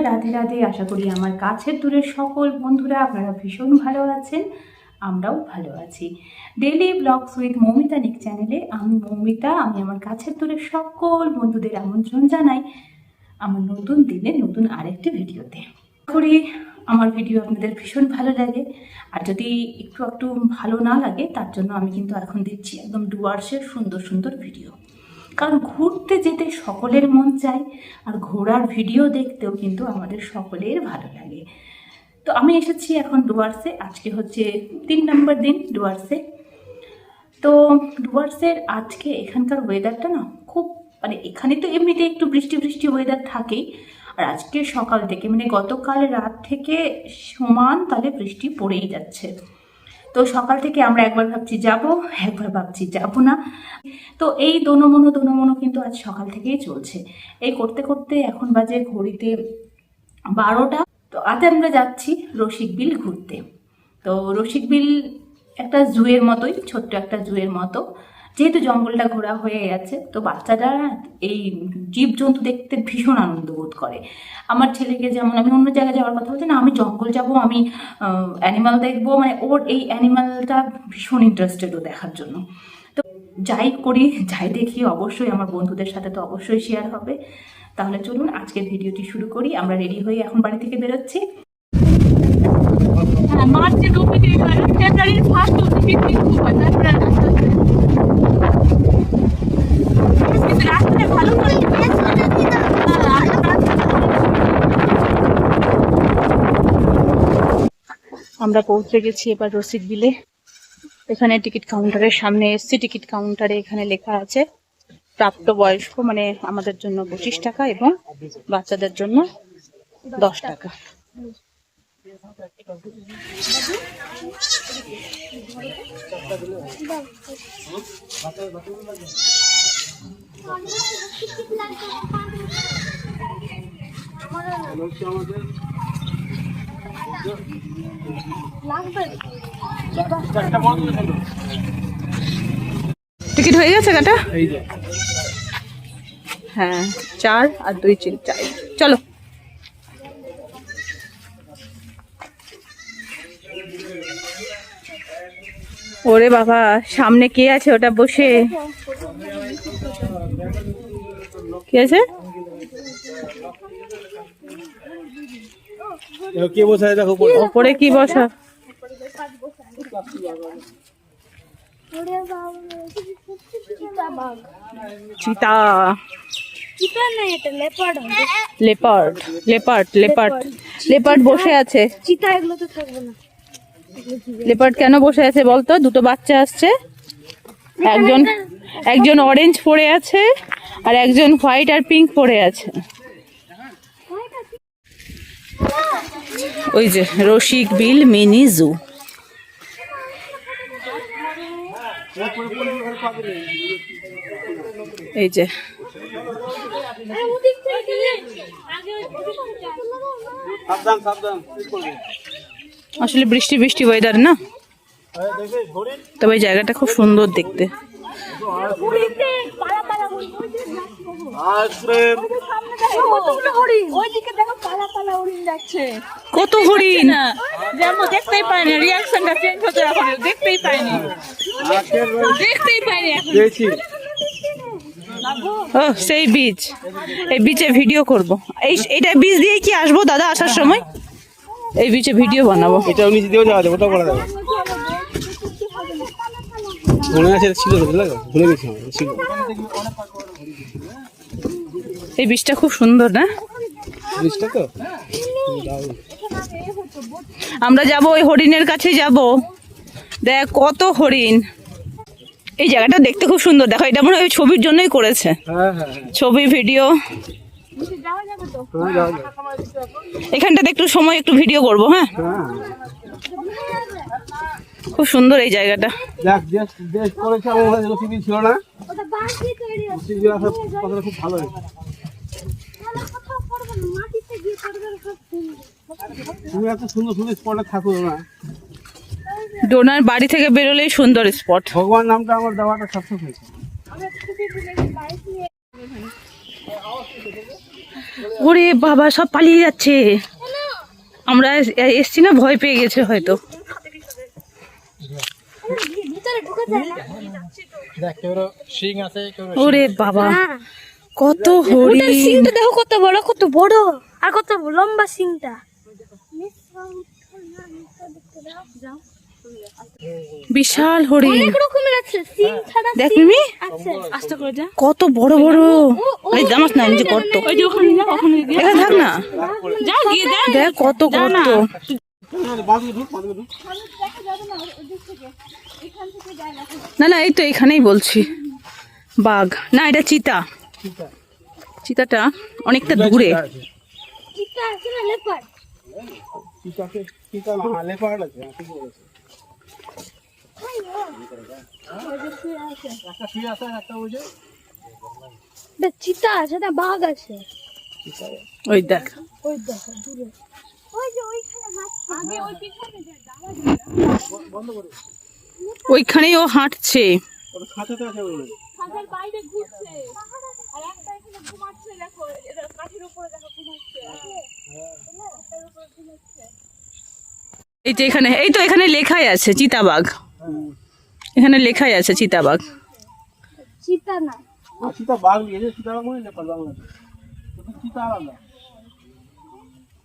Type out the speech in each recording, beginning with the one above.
রাধে রাধে। আশা করি আমার কাছের দূরের সকল বন্ধুরা আপনারা ভীষণ ভালো আছেন, আমরাও ভালো আছি। ডেইলি ব্লগস উইথ মৌমিতা নিক চ্যানেলে আমি মৌমিতা, আমি আমার কাছের দূরের সকল বন্ধুদের আমন্ত্রণ জানাই আমার নতুন দিনে নতুন আরেকটি ভিডিওতে। করি আমার ভিডিও আপনাদের ভীষণ ভালো লাগে, আর যদি একটু ভালো না লাগে তার জন্য আমি কিন্তু এখন দিচ্ছি একদম ডুয়ার্সের সুন্দর সুন্দর ভিডিও। কারণ ঘুরতে যেতে সকলের মন চায়, আর ঘোরার ভিডিও দেখতেও কিন্তু আমাদের সকলের ভালো লাগে। তো আমি এসেছি এখন ডুয়ার্সে, আজকে হচ্ছে 3 নম্বর দিন ডুয়ার্সে। তো ডুয়ার্সের আজকে এখানকার ওয়েদারটা না খুব, মানে এখানে তো এমনিতে একটু বৃষ্টি বৃষ্টি ওয়েদার থাকেই, আর আজকে সকাল থেকে মানে গতকাল রাত থেকে সমান তালে বৃষ্টি পড়েই যাচ্ছে। তো সকাল থেকে আমরা একবার ভাবছি যাব, একবার ভাবছি যাব না। তো এই দোনো কিন্তু আজ সকাল থেকেই চলছে। এই করতে করতে এখন বাজে ঘড়িতে 12টা। তো আজ আমরা যাচ্ছি রসিকবিল ঘুরতে। তো রসিকবিল একটা জুয়ের মতোই, ছোট্ট একটা জুয়ের মতো, যেহেতু জঙ্গলটা ঘোরা হয়ে গেছে। তো বাচ্চারা এই জীবজন্তু দেখতে ভীষণ আনন্দ বোধ করে। আমার ছেলেকে যেমন, আমি অন্য জায়গায় যাওয়ার কথা বলছি না, আমি জঙ্গল যাব, আমি অ্যানিমাল দেখবো, মানে ওর এই অ্যানিমালটা ভীষণ ইন্টারেস্টেড ও দেখার জন্য। তো যাই করি, যাই দেখি, অবশ্যই আমার বন্ধুদের সাথে তো অবশ্যই শেয়ার হবে। তাহলে চলুন আজকের ভিডিওটি শুরু করি। আমরা রেডি হয়ে এখন বাড়ি থেকে বেরোচ্ছি। মার্চের ফেব্রুয়ারির ফার্স্ট পিকনিক খুব হয়, তারপরে রাস্তাটা ভালো করে আমরা পৌঁছে গেছি এবার রসিকবিলে। এখানে টিকিট কাউন্টারের সামনে এসছি। টিকিট কাউন্টারে এখানে লেখা আছে প্রাপ্তবয়স্ক, মানে আমাদের জন্য 25 টাকা এবং বাচ্চাদের জন্য 10 টাকা। টিকিট হয়ে গেছে কাটা? হ্যাঁ, 4 আর 2 4। চলো। ওরে বাবা, সামনে কে আছে ওটা বসে? কে আছে? কে বসে দেখো ওপরে কি বসা? চিতা। চিতা না, এটা leopard. Leopard leopard leopard leopard বসে আছে। চিতা এগুলো তো থাকবে না। লেপার্ড কেন বসে আছে বলতো? দুটো বাচ্চা আসছে, একজন অরেঞ্জ পরে আছে আর একজন হোয়াইট আর পিঙ্ক পরে আছে। ওই যে রসিকবিল মিনি জু। এই যে আসলে বৃষ্টি বৃষ্টি ওয়েদার না, তবে এই জায়গাটা খুব সুন্দর দেখতে। কত হরিণ! যেমন দেখতেই পাইনি, রিয়াকশনটা চেঞ্জ হতে এখন দেখতেই পাইনি। ও সেই বীজ, এই বীচে ভিডিও করব। এইটা বীজ দিয়ে কি আসবো দাদা আসার সময়? এই বীচে ভিডিও বানাবো। এটাও নিচে দিয়েও যাওয়া যাবে, ওটাও করা যাবে। মনে আছে ছিল, ভুলে গেছি ছিল। এই বীজটা খুব সুন্দর না? বীজটা তো আমরা যাব ওই হরিণের কাছে যাব। দেখ কত হরিণ। এই জায়গাটা দেখতে খুব সুন্দর। দেখো, এটা মনে হয় ছবির জন্যই করেছে। ছবি ভিডিও। এখানটাতে একটু সময় একটু ভিডিও করব। হ্যাঁ, খুব সুন্দর এই জায়গাটা। ছিল না, খুব ভালো। তুমি এত সুন্দর সুন্দর স্পটে থাকো না। ডোনার বাড়ি থেকে বেরোলেই সুন্দর স্পট। ভগবান নামটা আমার দেওয়াটা সার্থক হয়েছে। ওরে বাবা, সব পালিয়ে যাচ্ছে। আমরা এসছি না, ভয় পেয়ে গেছে হয়তো। ভিতরে ঢুকে যায় না। দেখ কেউ শিং আছে, কেউ ওরে বাবা, হ্যাঁ। কত ওটার হরিণ। সিংটা দেখো কত বড় আর কত লম্বা সিংটা। বিশাল হরিণ। অনেক রকমের আছে, সিং ছাড়া দেখ সিং মিমি, আছে। আস্তে করে যা, কত বড় বড়। এই জামাস না, নিজে করতো। ওই যে ওখানে যা, ওখানে এখানে থাক না, যা গিয়ে দেখ, দেখ কত করতো। না না, এই তো এখানেই বলছি। বাঘ না, এটা চিতা। চিতাটা অনেকটা দূরে। চিতা আছে না, লেপার্ড। চিতা না, লেপার্ড আছে, ঠিক বলেছে। একটা শুয়ে আছে, একটা ওই যে চিতা আছে না, বাঘ আছে। ওই দেখ, ওই দেখো দূরে, ওই যে ওইখানে মাছ আগে ওই পিছনে যে ওইখানেই ও হাঁটছে। ওটা খাঁচাতে আছে ওই ছাদের বাইরে ঘুরছে আর একটা এখানে ঘুমাচ্ছে। দেখো এটা কাঠের উপরে, দেখো ঘুমাচ্ছে। এই যে এখানে, এই তো এখানে লেখাই আছে চিতাবাঘ। এখানে লেখাই আছে চিতাবাঘ। চিতা না, চিতা বাঘ নিয়েছে, চিতা বাঘ মানে লেপার্ড বাংলাদেশ। চিতা আলাদা।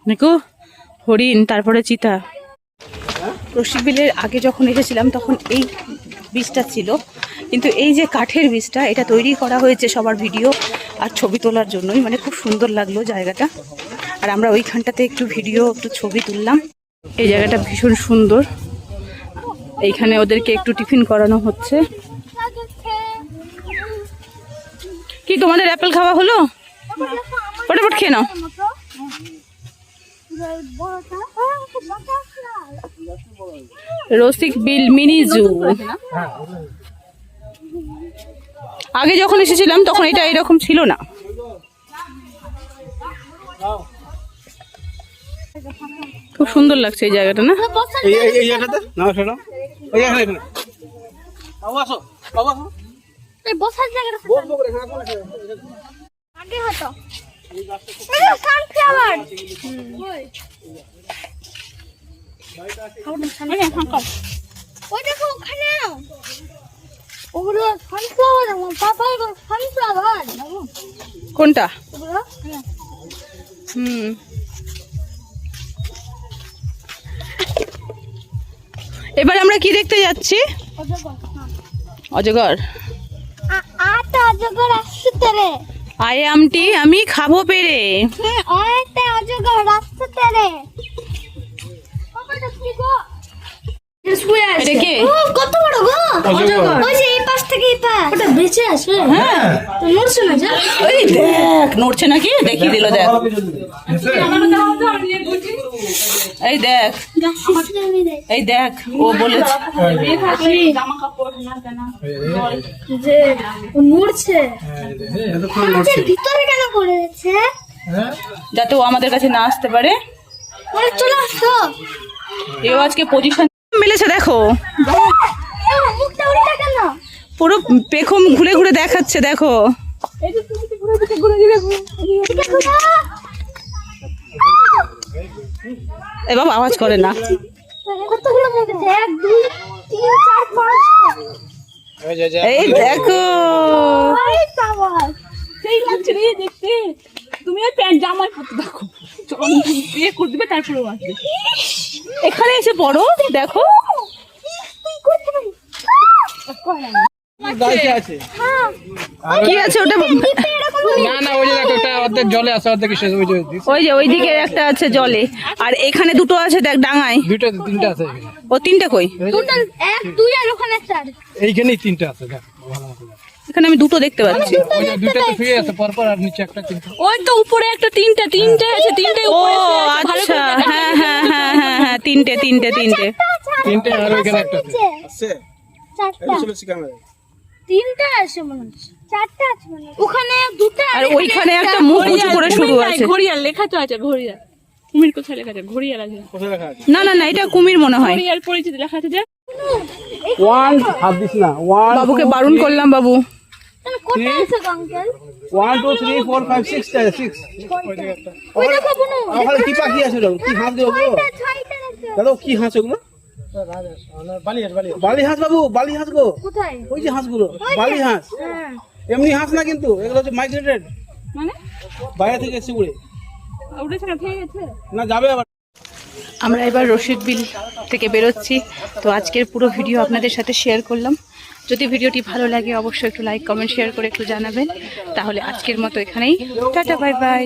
দেখো হরিণ, তারপরে চিতা। রসিক বিলের আগে যখন এসেছিলাম তখন এই বীজটা ছিল, কিন্তু এই যে কাঠের বীজটা, এটা তৈরি করা হয়েছে সবার ভিডিও আর ছবি তোলার জন্যই। মানে খুব সুন্দর লাগলো জায়গাটা। আর আমরা ওইখানটাতে একটু ভিডিও, একটু ছবি তুললাম। এই জায়গাটা ভীষণ সুন্দর। এইখানে ওদেরকে একটু টিফিন করানো হচ্ছে। কি তোমাদের অ্যাপেল খাওয়া হলো? ফটাফট খেয়ে নাও। রসিক বিল মিনি জু। আগে যখন এসেছিলাম তখন এটা এরকম ছিল না। খুব সুন্দর লাগছে এই জায়গাটা, না? এই জায়গাটাতে না, সেটা ওই এখানে এখানে বাবু আসো, বাবু আসো। এই বসার জায়গাটা বসবো করে এখানে কোন আছে? আগে হতো সানফ্লাওয়ার। ওই দেখো ওখানে, ওগুলো সানফ্লাওয়ার। আমার পাপা সানফ্লাওয়ার কোনটা? ওগুলো এবার আমরা কি দেখতে যাচ্ছি? অজগর। আটা অজগর আসছে রে। আয়ে আমটি আমি খাবো পেরে। হ্যাঁ, অনেকটা অজগর আসছে রে। এটা কে? ও কত বড় গো অজগর! ওই যে এই পাশ থেকে এই পাশ, ওটা বেঁচে আছে। হ্যাঁ, তো নড়ছে না যা। ওই দেখ, নড়ছে নাকি, দেখিয়ে দিল। দেখ, এই দেখ, এই দেখ, ও বলেছে যে ও নড়ছে। কাঁচের ভিতরে কেন পড়ে যাচ্ছে? যাতে ও আমাদের কাছে না আসতে পারে। ওরে চলে আসতো। এও আজকে পজিশন মিলেছে। দেখো মুখটা উল্টা কেন? পুরো পেখম ঘুরে ঘুরে দেখাচ্ছে। দেখো, এ বাবা আওয়াজ করে না। কতগুলো মুখ আছে? 1 2 3 4 5। এই দেখো, ওই সাবাস। সেই লাগছে রে দেখতে। তুমি ওই প্যান্ট জামাই পরতে দেখো, বিয়ে করে দিবে তারপরে আসবে। এখানে এসে পড়ো, দেখো গাইছে আছে। কি আছে ওটা। না না, ওই যে দেখো, একটা অর্ধেক জলে আছে, অর্ধেক শেষ। ওই যে ওই যে ওইদিকে একটা আছে জলে, আর এখানে দুটো আছে দেখ ডাঙায়। দুইটা তিনটা আছে এখানে। ও তিনটে কই? টোটাল 1 2 আর ওখানে 4। এইখানেই তিনটা আছে, দেখ ভালো মতো দেখ। এখানে আমি দুটো দেখতে পাচ্ছি। ওই যে দুইটা তো শুয়ে আছে পরপর, আর নিচে একটা তিনটা। ওই তো উপরে একটা তিনটে আছে, তিনটে ও আচ্ছা, হ্যাঁ হ্যাঁ হ্যাঁ হ্যাঁ হ্যাঁ, তিনটে। তিনটে আর ওইখানে একটা আছে। আছে 4টা। চলো ক্যামেরা। 3টা আছে মনে হচ্ছে, 4টা আছে মনে হচ্ছে। ওখানে 2টা আর ওইখানে একটা মুখ উঁচু করে শুরু আছে। ঘড়িয়াল লেখা তো আছে, ঘড়িয়াল। কুমির কোথায় লেখা আছে? ঘড়িয়াল আছে। কোথায় লেখা আছে? না না না, এটা কুমির মনে হয়। ঘড়িয়াল পরিচিত লেখা আছে যে। 1 হাত দিস না। 1 বাবুকে বারণ করলাম, বাবু কোথায় আছে আঙ্কেল 1 2 3 4 5 6 6 ওই দেখো বুনু ওখানে কি পাখি আছে ওগুলো? কি হাঁস গুলো? ছয়টা দেখো দাদা কি হাঁস ওগুলো? বালি হাঁস বাবু, বালি হাঁস গো। কোথায় ওই যে হাঁসগুলো বালি হাঁস, হ্যাঁ এমনি হাঁস না কিন্তু, এগুলো হচ্ছে মাইগ্রেটেড, মানে বাইরে থেকে এসে উড়ে। উঠেছে না, খেয়ে গেছে? না যাবে আবার। আমরা এবার রশিদ বিল থেকে বেরোচ্ছি। তো আজকের পুরো ভিডিও আপনাদের সাথে শেয়ার করলাম। যদি ভিডিওটি ভালো লাগে অবশ্যই একটু লাইক কমেন্ট শেয়ার করে একটু জানাবেন। তাহলে আজকের মতো এখানেই টাটা বাই বাই।